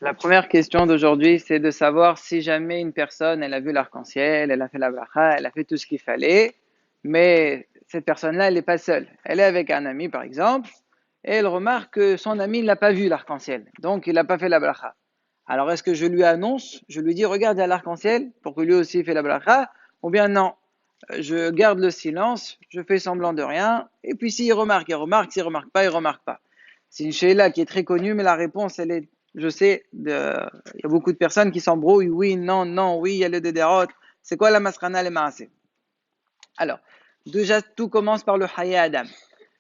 La première question d'aujourd'hui, c'est de savoir si jamais une personne, elle a vu l'arc-en-ciel, elle a fait la bracha, elle a fait tout ce qu'il fallait, mais cette personne-là, elle n'est pas seule. Elle est avec un ami, par exemple, et elle remarque que son ami n'a pas vu l'arc-en-ciel, donc il n'a pas fait la bracha. Alors, est-ce que je lui annonce, je lui dis, regarde, il y a l'arc-en-ciel, pour que lui aussi fait la bracha, ou bien non, je garde le silence, je fais semblant de rien, et puis s'il remarque, il remarque, s'il remarque pas, il remarque pas. C'est une sheila qui est très connue, mais la réponse, elle est, je sais, il y a beaucoup de personnes qui s'embrouillent, oui, non, non, oui, il y a le dédérot. C'est quoi la masrana, le maasé? Alors, déjà, tout commence par le Haya Adam.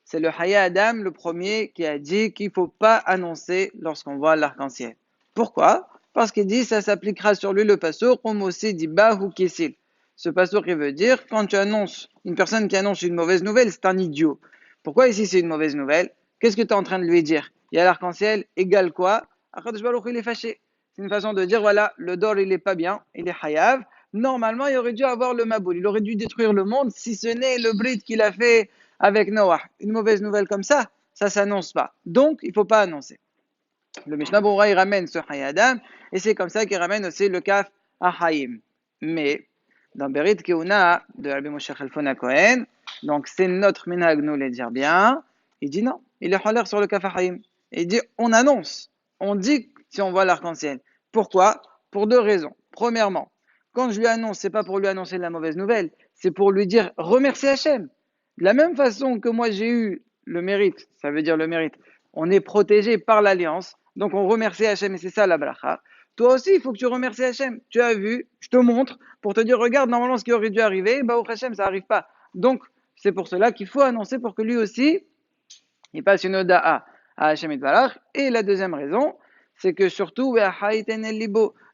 C'est le Haya Adam, le premier, qui a dit qu'il ne faut pas annoncer lorsqu'on voit l'arc-en-ciel. Pourquoi? Parce qu'il dit ça s'appliquera sur lui le passour, comme aussi dit Bahu Kisil. Ce passour qui veut dire, quand tu annonces, une personne qui annonce une mauvaise nouvelle, c'est un idiot. Pourquoi ici c'est une mauvaise nouvelle? Qu'est-ce que tu es en train de lui dire? Il y a l'arc-en-ciel, égale quoi? Akadosh Baruch il est fâché. C'est une façon de dire, voilà, le dor il est pas bien, il est hayav. Normalement, il aurait dû avoir le maboul, il aurait dû détruire le monde, si ce n'est le brit qu'il a fait avec Noah. Une mauvaise nouvelle comme ça s'annonce pas. Donc, il ne faut pas annoncer. Le Mishnah Berurah, il ramène ce Hayadam, et c'est comme ça qu'il ramène aussi le Kaf Ahayim. Mais, dans Berit Keuna de Rabbi Moshe Chalfon Cohen, donc c'est notre minhag nous les dire bien, il dit non, il est halal sur le Kaf Ahayim. Il dit on annonce, on dit si on voit l'arc-en-ciel. Pourquoi? Pour deux raisons. Premièrement, quand je lui annonce, c'est pas pour lui annoncer de la mauvaise nouvelle, c'est pour lui dire remercie Hachem. De la même façon que moi j'ai eu le mérite, ça veut dire le mérite, on est protégé par l'alliance, donc on remercie Hachem et c'est ça la bracha. Toi aussi, il faut que tu remercies Hachem. Tu as vu, je te montre pour te dire, regarde, normalement ce qui aurait dû arriver, bah au Hachem, ça n'arrive pas. Donc, c'est pour cela qu'il faut annoncer pour que lui aussi, il passe une oda'a à Hachem Itbarach. Et la deuxième raison, c'est que surtout,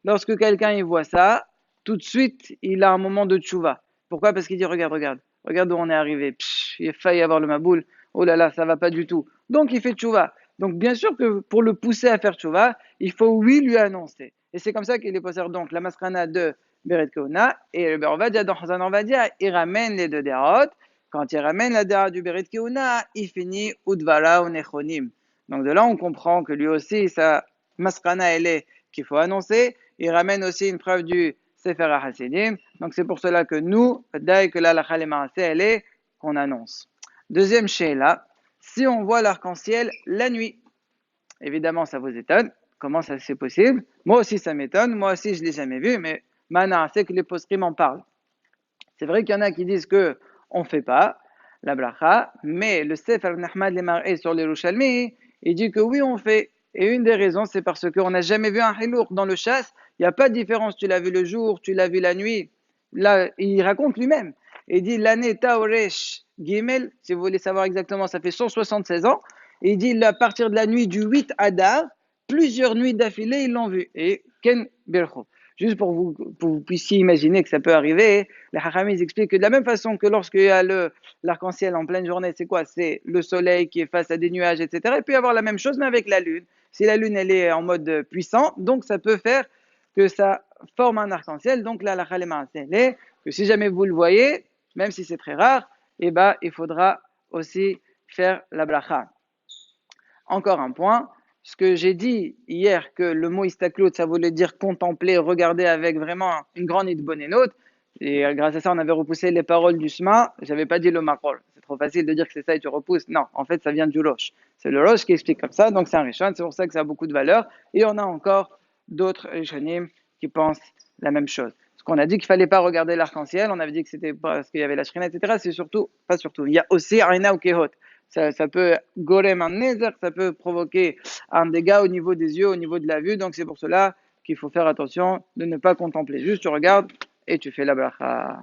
lorsque quelqu'un il voit ça, tout de suite, il a un moment de tchouva. Pourquoi? Parce qu'il dit, regarde, regarde, regarde où on est arrivé. Psh, il a failli avoir le maboul. Oh là là, ça va pas du tout. Donc, il fait tchouva. Donc, bien sûr que pour le pousser à faire tchouva, il faut oui lui annoncer. Et c'est comme ça qu'il est posé donc la masrana de Beret Keuna et le Bervadia dans Hazan Orvadia, il ramène les deux dérotes. Quand il ramène la déra du Beret Keuna, il finit Udvala ou Nechonim. Donc de là, on comprend que lui aussi, sa masrana, elle est qu'il faut annoncer. Il ramène aussi une preuve du Sefer HaSidim. Donc c'est pour cela que nous, dès que la lacha elle est qu'on annonce. Deuxième sheila, si on voit l'arc-en-ciel la nuit, évidemment ça vous étonne. Comment ça c'est possible? Moi aussi ça m'étonne. Moi aussi je l'ai jamais vu, mais maintenant c'est que les poscrimes en parlent. C'est vrai qu'il y en a qui disent que on fait pas la bracha, mais le Sefer Nahmad Lemar'e sur les Yerushalmi, il dit que oui, on fait. Et une des raisons, c'est parce qu'on n'a jamais vu un hilour dans le chasse. Il n'y a pas de différence. Tu l'as vu le jour, tu l'as vu la nuit. Là, il raconte lui-même. Il dit l'année Taoresh Gimel, si vous voulez savoir exactement, ça fait 176 ans. Et il dit à partir de la nuit du 8 Adar, plusieurs nuits d'affilée, ils l'ont vu. Et Ken Birchov. Juste pour que vous puissiez imaginer que ça peut arriver, les Hachamim expliquent que de la même façon que lorsqu'il y a l'arc-en-ciel en pleine journée, c'est quoi? C'est le soleil qui est face à des nuages, etc. Il peut y avoir la même chose, mais avec la lune. Si la lune, elle est en mode puissant, donc ça peut faire que ça forme un arc-en-ciel. Donc là, la Khalema, c'est que si jamais vous le voyez, même si c'est très rare, eh ben, il faudra aussi faire la bracha. Encore un point, ce que j'ai dit hier, que le mot istaklout, ça voulait dire contempler, regarder avec vraiment une grande idbonenot, et grâce à ça, on avait repoussé les paroles du Sma, j'avais pas dit le makol. C'est trop facile de dire que c'est ça et tu repousses. Non, en fait, ça vient du Rosh. C'est le Rosh qui explique comme ça, donc c'est un Rishon, c'est pour ça que ça a beaucoup de valeur, et on a encore d'autres Rishonim qui pensent la même chose. Ce qu'on a dit qu'il fallait pas regarder l'arc-en-ciel, on avait dit que c'était parce qu'il y avait la shrina, etc. C'est surtout, pas surtout, il y a aussi Aina ou Kehot. Ça peut gorem un nézer, ça peut provoquer un dégât au niveau des yeux, au niveau de la vue. Donc c'est pour cela qu'il faut faire attention de ne pas contempler. Juste tu regardes et tu fais la bracha.